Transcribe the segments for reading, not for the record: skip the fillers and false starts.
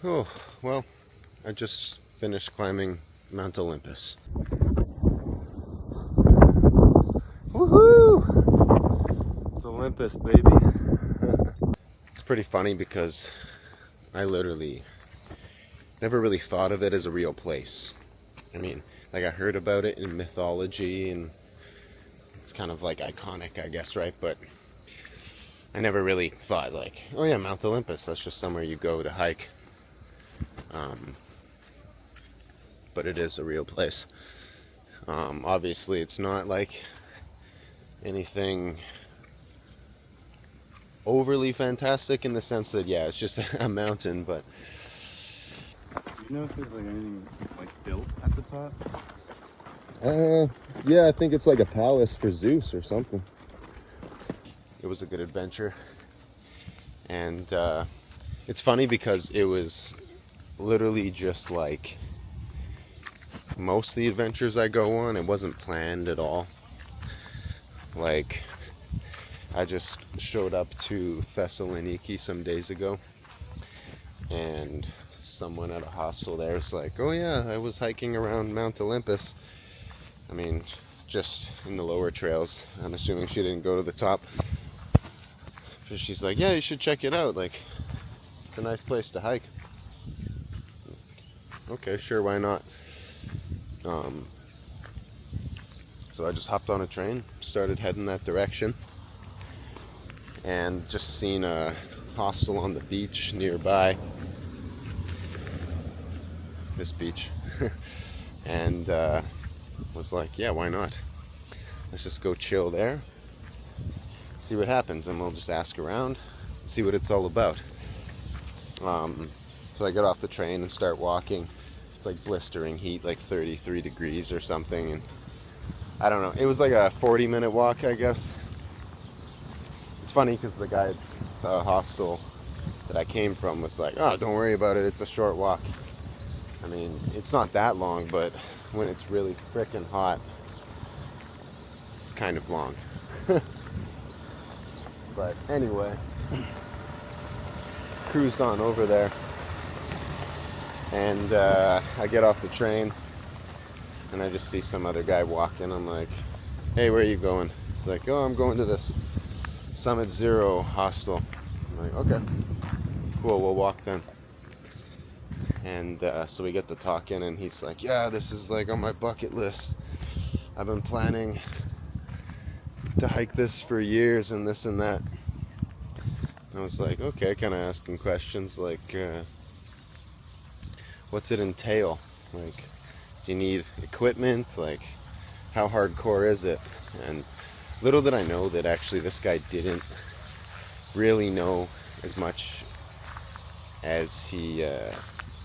Oh, well, I just finished climbing Mount Olympus. Woohoo! It's Olympus, baby. It's pretty funny because I literally never really thought of it as a real place. I mean, like I heard about it in mythology and it's kind of like iconic, I guess, right? But I never really thought like, oh yeah, Mount Olympus, that's just somewhere you go to hike. But it is a real place. Obviously, it's not like anything overly fantastic in the sense that, yeah, it's just a mountain, but... Do you know if there's like anything like built at the top? Yeah, I think it's like a palace for Zeus or something. It was a good adventure. And it's funny because it was literally just like most of the adventures I go on, it wasn't planned at all. Like, I just showed up to Thessaloniki some days ago, and someone at a hostel there is like, oh yeah, I was hiking around Mount Olympus. I mean, just in the lower trails. I'm assuming she didn't go to the top. So she's like, yeah, you should check it out. Like, it's a nice place to hike. Okay, sure, why not? So I just hopped on a train, started heading that direction, and just seen a hostel on the beach nearby. This beach. And was like, yeah, why not? Let's just go chill there, see what happens, and we'll just ask around, see what it's all about. So I get off the train and start walking. It's like blistering heat, like 33 degrees or something, and I don't know, it was like a 40-minute walk, I guess. It's funny because the guy at the hostel that I came from was like, oh, don't worry about it, it's a short walk. I mean, it's not that long, but when it's really frickin' hot, it's kind of long. But anyway, cruised on over there, and I get off the train, and I just see some other guy walking. I'm like, hey, where are you going? He's like, oh, I'm going to this Summit Zero hostel. I'm like, okay, cool, we'll walk then. And so we get to talking, and he's like, yeah, this is like on my bucket list. I've been planning to hike this for years and this and that. I was like, okay, kind of asking questions like, what's it entail? Like, do you need equipment? Like, how hardcore is it? And little did I know that actually this guy didn't really know as much as he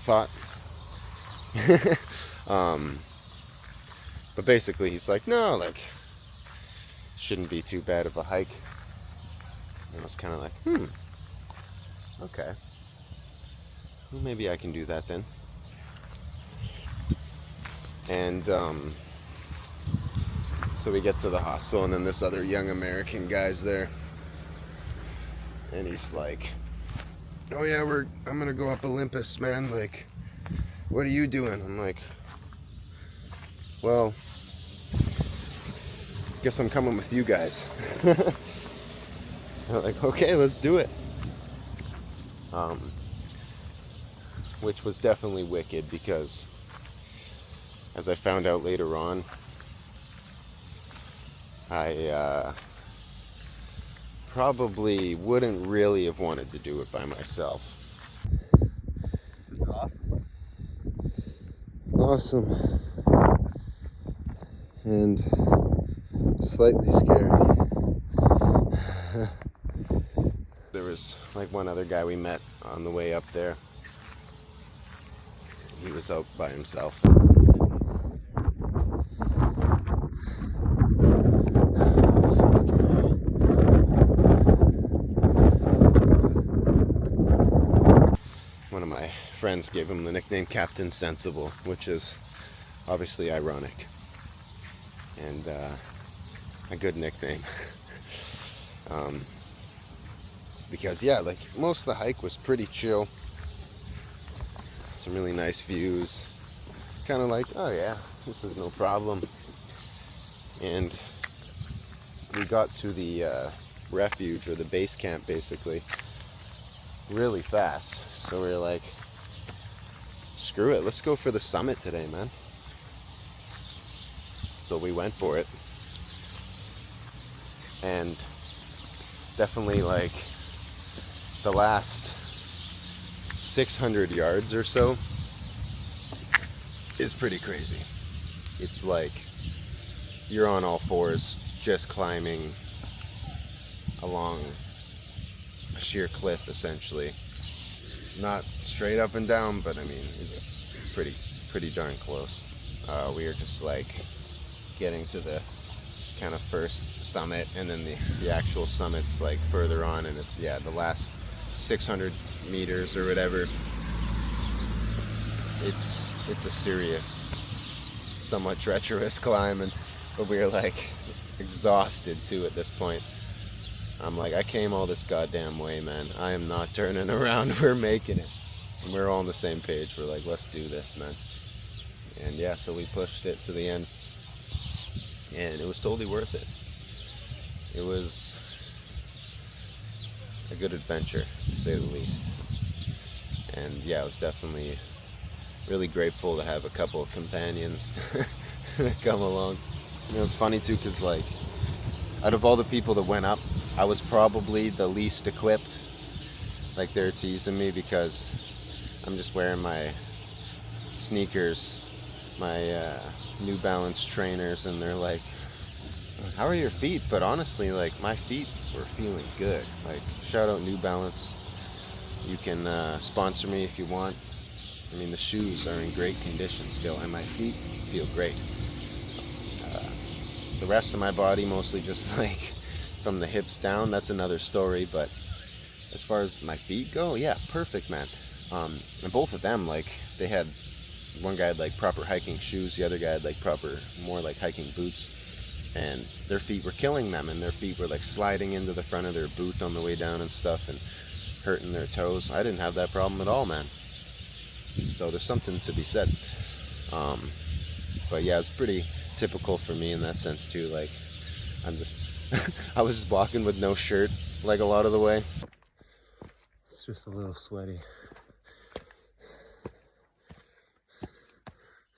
thought. But basically he's like, no, like, shouldn't be too bad of a hike. And I was kind of like, okay, well, maybe I can do that then. And so we get to the hostel, and then this other young American guy's there, and he's like, oh yeah, I'm gonna go up Olympus, man. Like, what are you doing? I'm like, well, guess I'm coming with you guys. I'm like, okay, let's do it. Which was definitely wicked because, as I found out later on, I probably wouldn't really have wanted to do it by myself. This is awesome. Awesome. And slightly scary. There was like one other guy we met on the way up there. He was out by himself. One of my friends gave him the nickname Captain Sensible, which is obviously ironic and a good nickname. Because yeah, like most of the hike was pretty chill. some really nice views. Kind of like, oh yeah, this is no problem. And we got to the refuge, or the base camp basically, really fast. So we were like, screw it, let's go for the summit today, man. So we went for it. And definitely like the last 600 yards or so is pretty crazy. It's like you're on all fours just climbing along a sheer cliff essentially. Not straight up and down, but I mean it's pretty darn close. We are just like getting to the kind of first summit, and then the actual summit's like further on, and it's the last 600 meters or whatever. It's a serious, somewhat treacherous climb, but we're like exhausted too at this point. I'm like, I came all this goddamn way, man. I am not turning around. We're making it. And we're all on the same page. We're like, let's do this, man. And yeah, so we pushed it to the end. And it was totally worth it. It was a good adventure, to say the least. And yeah, I was definitely really grateful to have a couple of companions come along. And it was funny too, because like, out of all the people that went up, I was probably the least equipped. Like, they're teasing me because I'm just wearing my sneakers, my New Balance trainers, and they're like, how are your feet? But honestly, like, my feet were feeling good. Like, shout out New Balance. You can sponsor me if you want. I mean, the shoes are in great condition still, and my feet feel great. The rest of my body, mostly just like from the hips down, that's another story. But as far as my feet go, yeah, perfect, man. And both of them, like, they had, one guy had like proper hiking shoes, the other guy had like proper, more like hiking boots, and their feet were killing them, and their feet were like sliding into the front of their boot on the way down and stuff, and hurting their toes. I didn't have that problem at all, man. So there's something to be said. But yeah, it's pretty typical for me in that sense too. Like, I'm just I was just walking with no shirt like a lot of the way. It's just a little sweaty.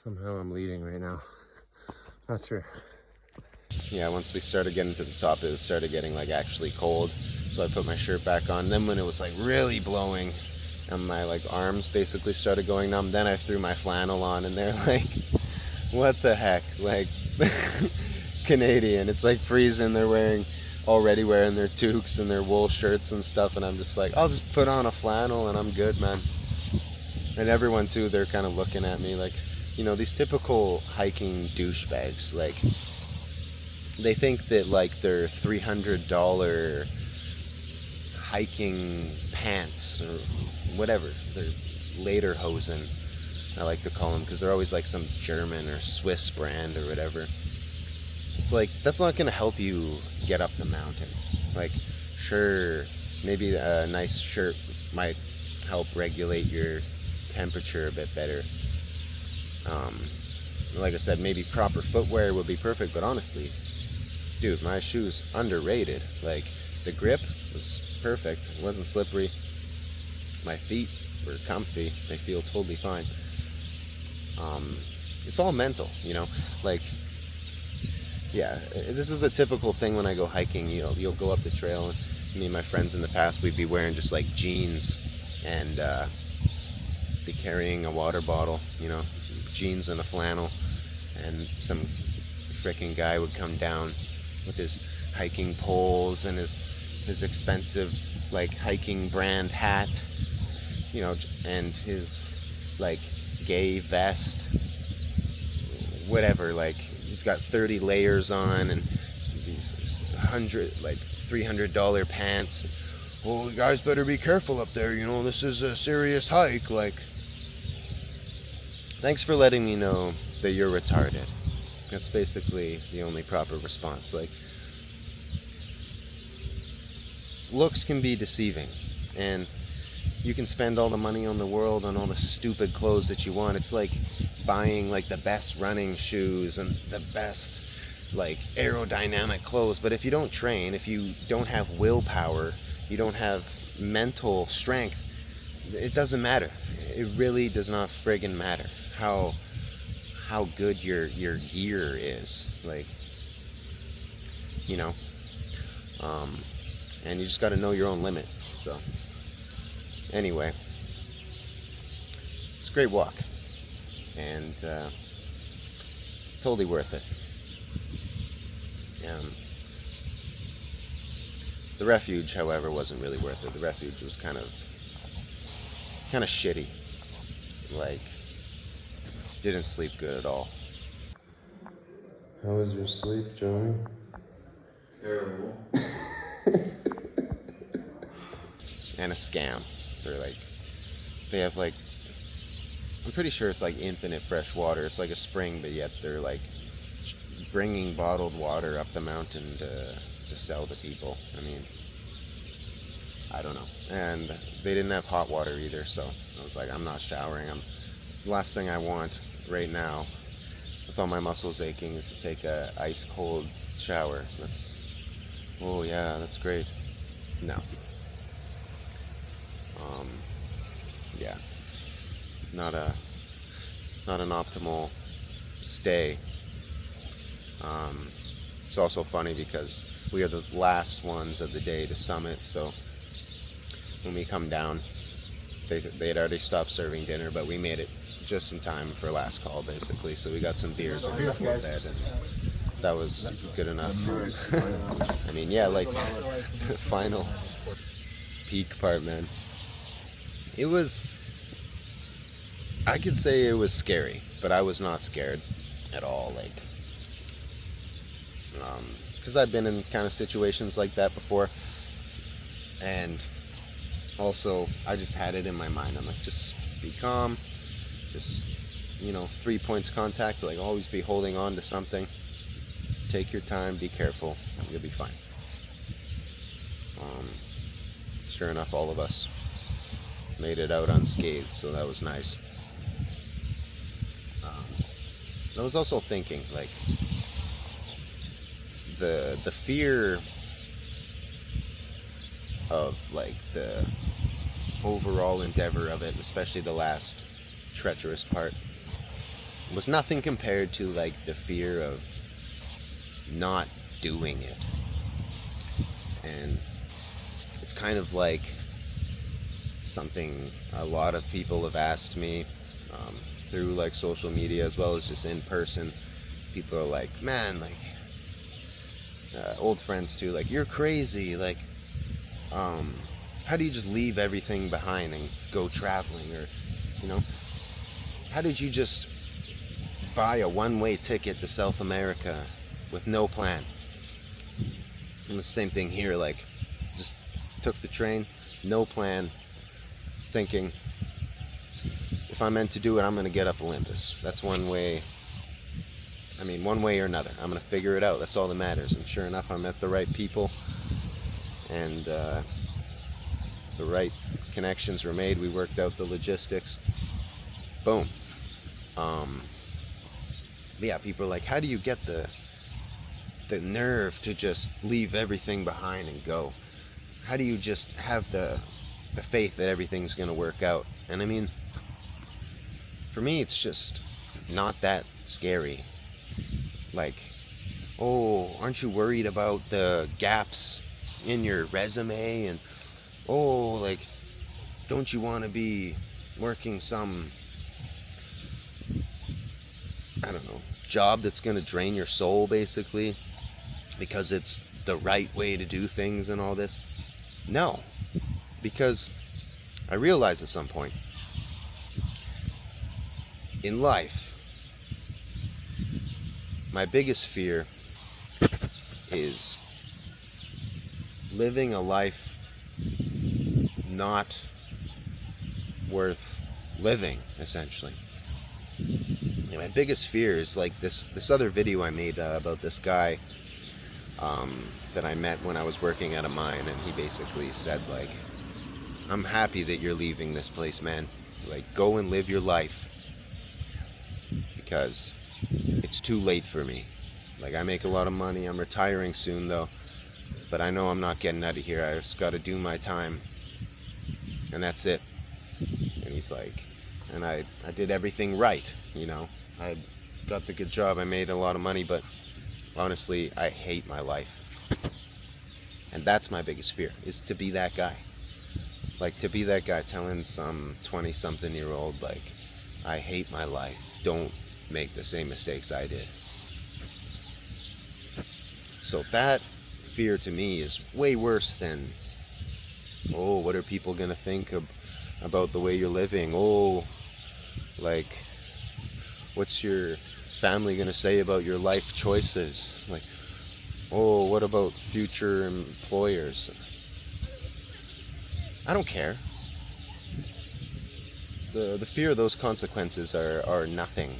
Somehow I'm leading right now. Not sure. Yeah, once we started getting to the top, it started getting like actually cold. So I put my shirt back on. Then when it was like really blowing and my like arms basically started going numb, then I threw my flannel on, and they're like, what the heck? Like, Canadian, it's like freezing. They're already wearing their toques and their wool shirts and stuff, and I'm just like, I'll just put on a flannel and I'm good, man. And everyone too, they're kind of looking at me like, you know, these typical hiking douchebags, like, they think that like their $300 hiking pants or whatever, they're lederhosen, I like to call them, because they're always like some German or Swiss brand or whatever. It's like, that's not going to help you get up the mountain. Like, sure, maybe a nice shirt might help regulate your temperature a bit better. Like I said, maybe proper footwear would be perfect, but honestly, dude, my shoes underrated. Like, the grip was perfect. It wasn't slippery. My feet were comfy. They feel totally fine. It's all mental, you know? Like, yeah, this is a typical thing when I go hiking. You'll go up the trail, and me and my friends in the past, we'd be wearing just like jeans and be carrying a water bottle, you know, jeans and a flannel, and some frickin' guy would come down with his hiking poles and his expensive like hiking brand hat, you know, and his like gay vest, whatever, like he's got 30 layers on and these $300 pants. Well, you guys better be careful up there, you know, this is a serious hike. Like, thanks for letting me know that you're retarded. That's basically the only proper response. Like, looks can be deceiving, and you can spend all the money on the world on all the stupid clothes that you want. It's like buying like the best running shoes and the best like aerodynamic clothes, but if you don't train, if you don't have willpower, you don't have mental strength, it doesn't matter. It really does not friggin' matter how good your gear is, like, you know. And you just got to know your own limit. So anyway, it's a great walk, and totally worth it. The refuge, however, wasn't really worth it. The refuge was kind of shitty. Like, didn't sleep good at all. How was your sleep, Johnny? Terrible. And a scam. They have like, I'm pretty sure it's like infinite fresh water. It's like a spring, but yet they're like bringing bottled water up the mountain to sell to people. I mean, I don't know. And they didn't have hot water either, so I was like, I'm not showering. The last thing I want right now, with all my muscles aching, is to take a ice cold shower. Oh yeah, that's great. No. Yeah. Not an optimal stay. It's also funny because we are the last ones of the day to summit, so when we come down, they had already stopped serving dinner, but we made it just in time for last call, basically. So we got some beers in before bed, and that was good enough. I mean, yeah, like the final peak part, man. It was, I could say it was scary, but I was not scared at all. Like, because I've been in kind of situations like that before, and also I just had it in my mind. I'm like, just be calm, just, 3 points contact, like always be holding on to something. Take your time, be careful, you'll be fine. Sure enough, all of us made it out unscathed, so that was nice. I was also thinking, like, the fear of, like, the overall endeavor of it, especially the last treacherous part, was nothing compared to, like, the fear of not doing it. And it's kind of like something a lot of people have asked me through like social media as well as just in person. People are like, man, like, old friends too, like, you're crazy, like, how do you just leave everything behind and go traveling? Or, how did you just buy a one-way ticket to South America with no plan? And the same thing here, like, just took the train, no plan, thinking, if I'm meant to do it, I'm going to get up Olympus. That's one way or another. I'm going to figure it out. That's all that matters. And sure enough, I met the right people, and the right connections were made. We worked out the logistics. Boom. But yeah, people are like, how do you get the nerve to just leave everything behind and go? How do you just have the faith that everything's going to work out? And I mean, for me, it's just not that scary. Like, oh, aren't you worried about the gaps in your resume? And, oh, like, don't you want to be working some, I don't know, job that's going to drain your soul, basically, because it's the right way to do things and all this? No, because I realized at some point in life, my biggest fear is living a life not worth living, essentially. And my biggest fear is like this other video I made about this guy that I met when I was working at a mine, and he basically said, like, I'm happy that you're leaving this place, man. Like, go and live your life, because it's too late for me. Like, I make a lot of money. I'm retiring soon, though, but I know I'm not getting out of here. I just got to do my time, and that's it. And he's like, and I did everything right, you know. I got the good job. I made a lot of money, but honestly, I hate my life. And that's my biggest fear, is to be that guy. Like, to be that guy telling some 20-something-year-old, like, I hate my life. Don't make the same mistakes I did. So that fear to me is way worse than, oh, what are people gonna think about the way you're living? Oh, like, what's your family gonna say about your life choices? Like, oh, what about future employers? I don't care. The fear of those consequences are nothing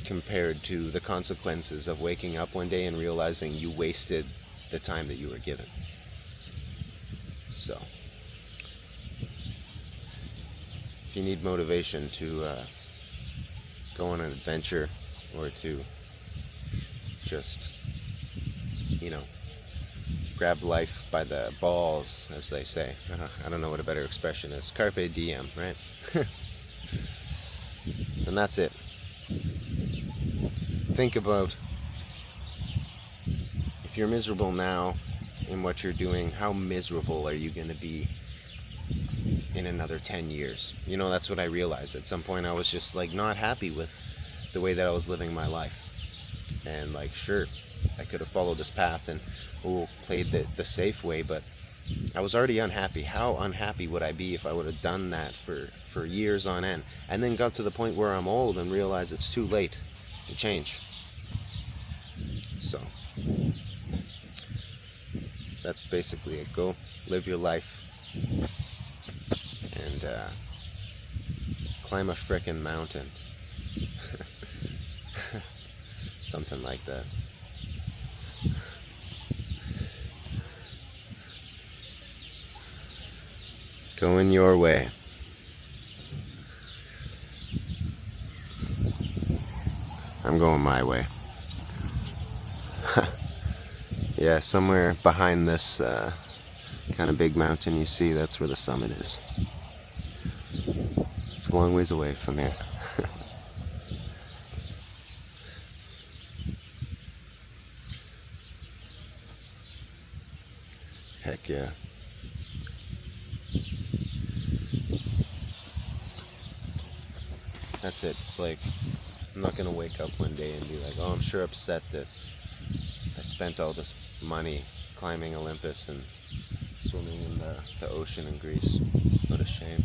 compared to the consequences of waking up one day and realizing you wasted the time that you were given. So, if you need motivation to go on an adventure, or to just, you know, grab life by the balls, as they say. I don't know what a better expression is. Carpe diem, right? And that's it. Think about, if you're miserable now in what you're doing, how miserable are you going to be in another 10 years? You know, that's what I realized. At some point I was just like not happy with the way that I was living my life. And like, sure, I could have followed this path and played the safe way, but I was already unhappy. How unhappy would I be if I would have done that for years on end, and then got to the point where I'm old and realized it's too late to change? So that's basically it. Go live your life and climb a frickin' mountain. Something like that. Going your way. I'm going my way. Yeah, somewhere behind this kind of big mountain you see, that's where the summit is. It's a long ways away from here. Heck yeah. That's it. It's like, I'm not gonna wake up one day and be like, oh, I'm sure upset that I spent all this money climbing Olympus and swimming in the ocean in Greece. What a shame.